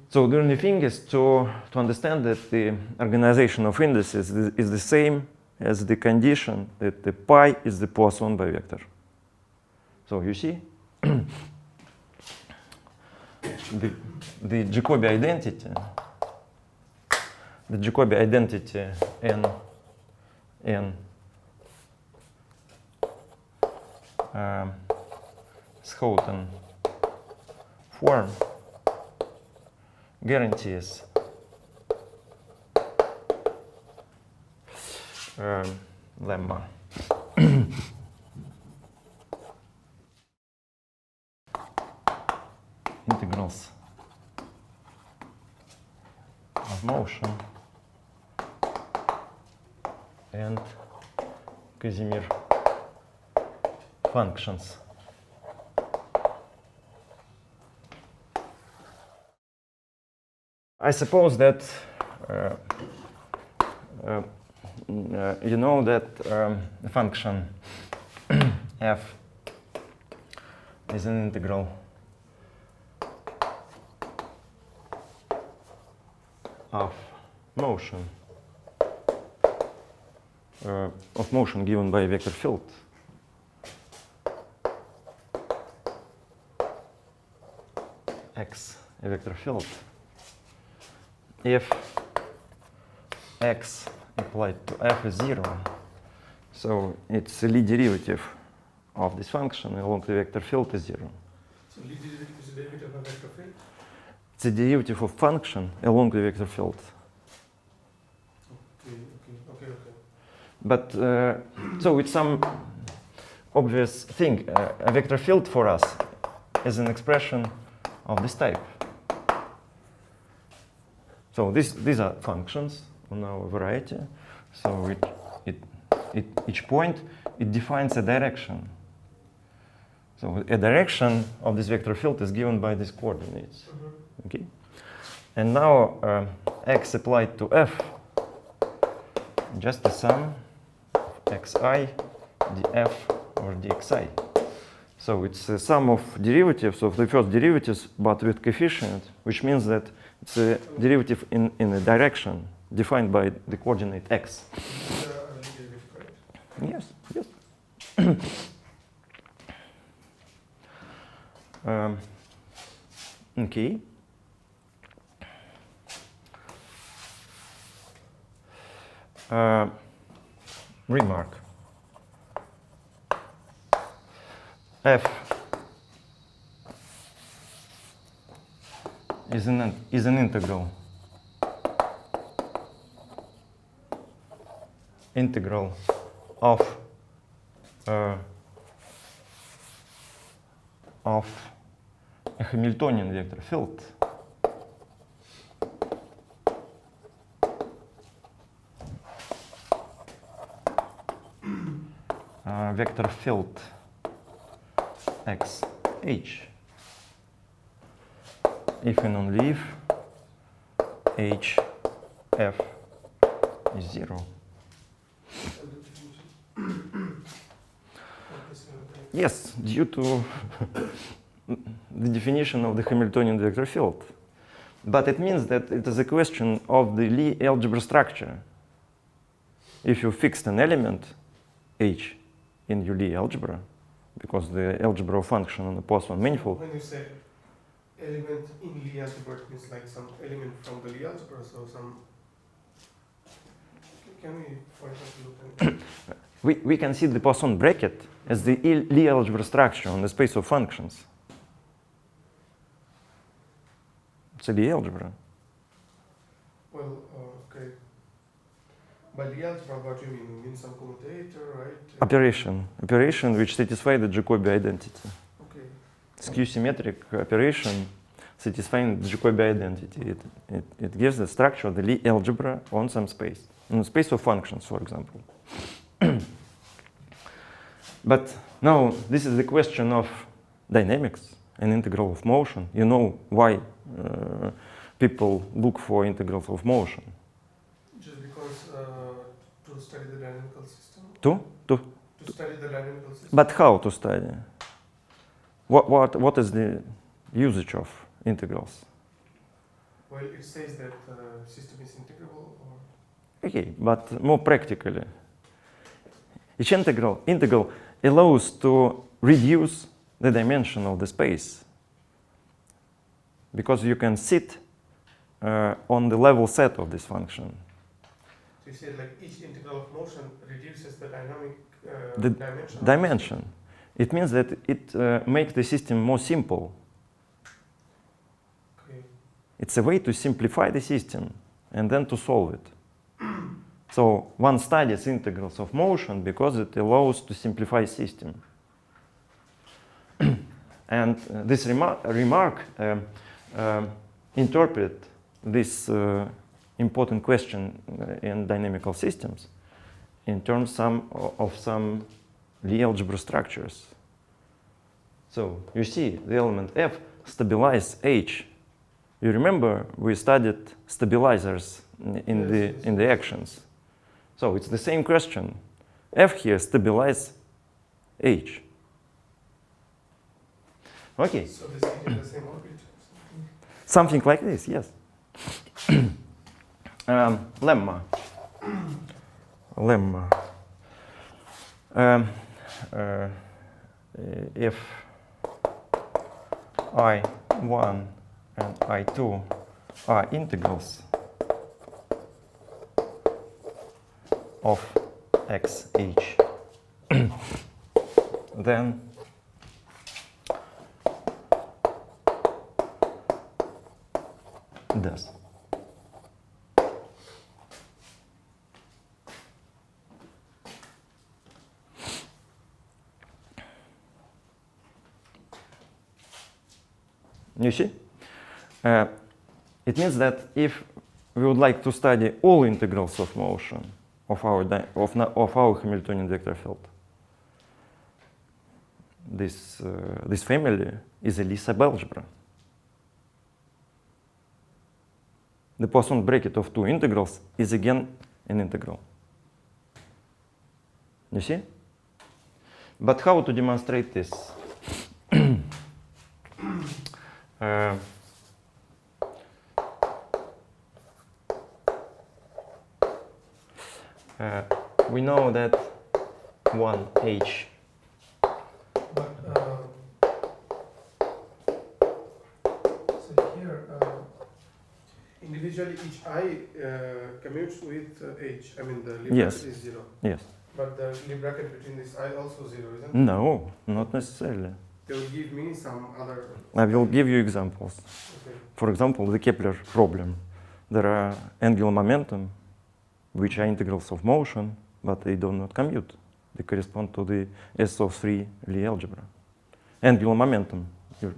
So the only thing is to understand that the organization of indices is the same as the condition that the pi is the Poisson bivector. So you see, the Jacobi identity, n Houghton form guarantees lemma. Integrals of motion and Casimir functions. I suppose that you know that the function f is an integral of motion given by a vector field. X, a vector field. If x applied to f is 0, so its lead derivative of this function along the vector field is 0. So lead derivative is the derivative of vector field? It's the derivative of function along the vector field. Okay. But so it's some obvious thing. A vector field for us is an expression of this type. So these are functions on our variety. So each point, it defines a direction. So a direction of this vector field is given by these coordinates. Okay. And now x applied to f, just the sum of xi df or dxi. So it's a sum of derivatives of the first derivatives, but with coefficient, which means that it's a derivative in a direction defined by the coordinate x. Yes, yes. Okay. Remark. F is an integral of a Hamiltonian vector field vector field xh if and only if h f is 0. Yes, due to the definition of the Hamiltonian vector field. But it means that it is a question of the Lie algebra structure. If you fixed an element h in your Lie algebra, because the algebra of function on the Poisson manifold. When you say element in Lie algebra, it means like some element from the Lie algebra, so some. Can we, for example, look at We can see the Poisson bracket as the Lie algebra structure on the space of functions. It's a Lie algebra. Well, okay. By Lie algebra, what do you mean? You mean some commutator, right? Operation which satisfy the Jacobi identity. Okay. Skew-symmetric operation satisfying the Jacobi identity. It gives the structure of the Lie algebra on some space, on the space of functions, for example. But now this is the question of dynamics and integral of motion. You know why people look for integrals of motion. Just because to study the dynamical system? To study the dynamical system? But how to study? What is the usage of integrals? Well, it says that the system is integrable, or? Okay, but more practically. Each integral allows to reduce the dimension of the space, because you can sit on the level set of this function. So you said like each integral of motion reduces the dynamic the dimension. It means that it makes the system more simple. Okay. It's a way to simplify the system and then to solve it. So one studies integrals of motion because it allows to simplify system. And this remark interpret this important question in dynamical systems in terms of some Lie algebra structures. So you see the element f stabilize h. You remember we studied stabilizers in the actions. So it's the same question. F here stabilize h. Okay. So this is the same orbit? Something like this, yes. Lemma. If I1 and I2 are integrals of xh, then thus. You see? It means that if we would like to study all integrals of motion of our Hamiltonian vector field, this family is a Lie subalgebra. The Poisson bracket of two integrals is again an integral. You see? But how to demonstrate this? We know that 1h. But so here, individually each I commutes with h. I mean the Lie bracket is 0. Yes. But the Lie bracket between this I also 0, isn't it? No, not necessarily. They will give me some other. I will give you examples. Okay. For example, the Kepler problem. There are angular momentum, which are integrals of motion, but they do not commute. They correspond to the SO3 Lie algebra. Angular momentum, you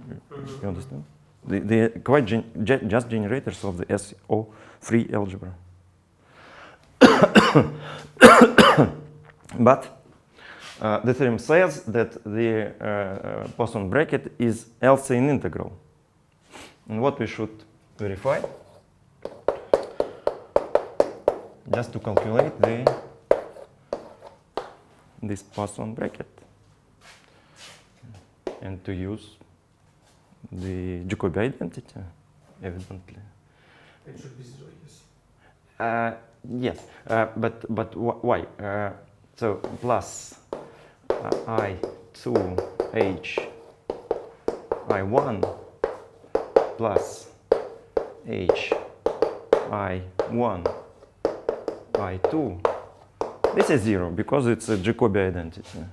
understand? They are quite just generators of the SO3 algebra. But the theorem says that the Poisson bracket is also an integral. And what we should verify, just to calculate this Poisson bracket and to use the Jacobi identity, evidently. It should be 0, yes. Yes, but why? So plus I2H I1 plus H I1 I2. This is 0 because it's a Jacobi identity.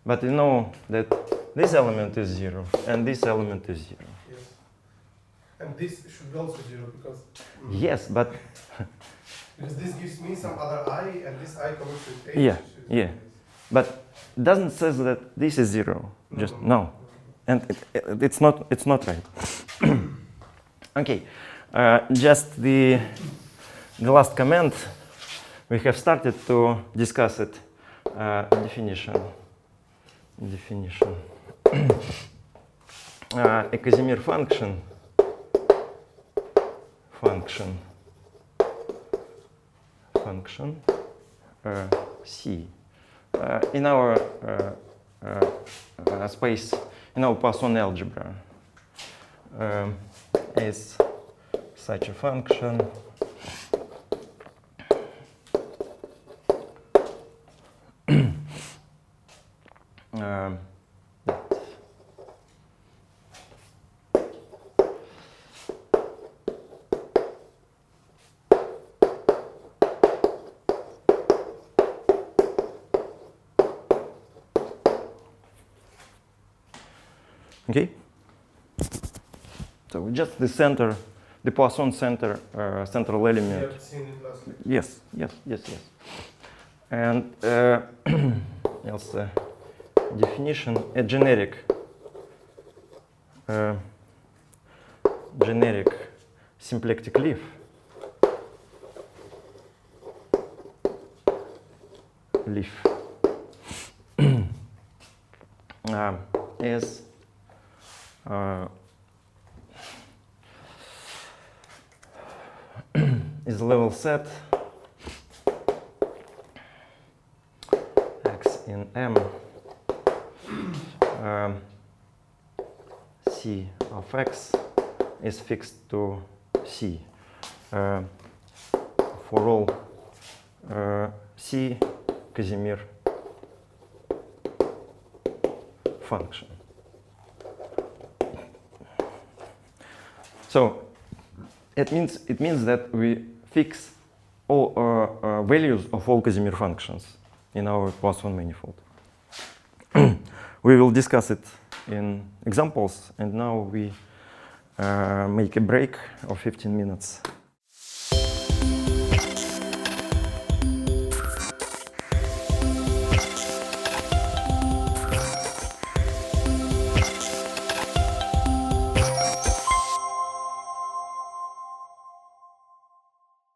But you know that this element is 0 and this element is 0. Yes. And this should be also 0 because. Yes, but. Because this gives me some other I and this I commutes with H. Yeah, yeah. But it doesn't say that this is 0. No, Just no. no. And it's not right. Okay. Just the last comment. We have started to discuss it. Definition. A Casimir function. C in our space, in our Poisson algebra, is such a function okay. So just the center, the Poisson center, central element. We have seen it last week. Yes. And else definition, a generic symplectic leaf is is level set x in M C of x is fixed to C for all C Casimir function. So it means that we fix all values of all Casimir functions in our Poisson manifold. We will discuss it in examples, and now we make a break of 15 minutes.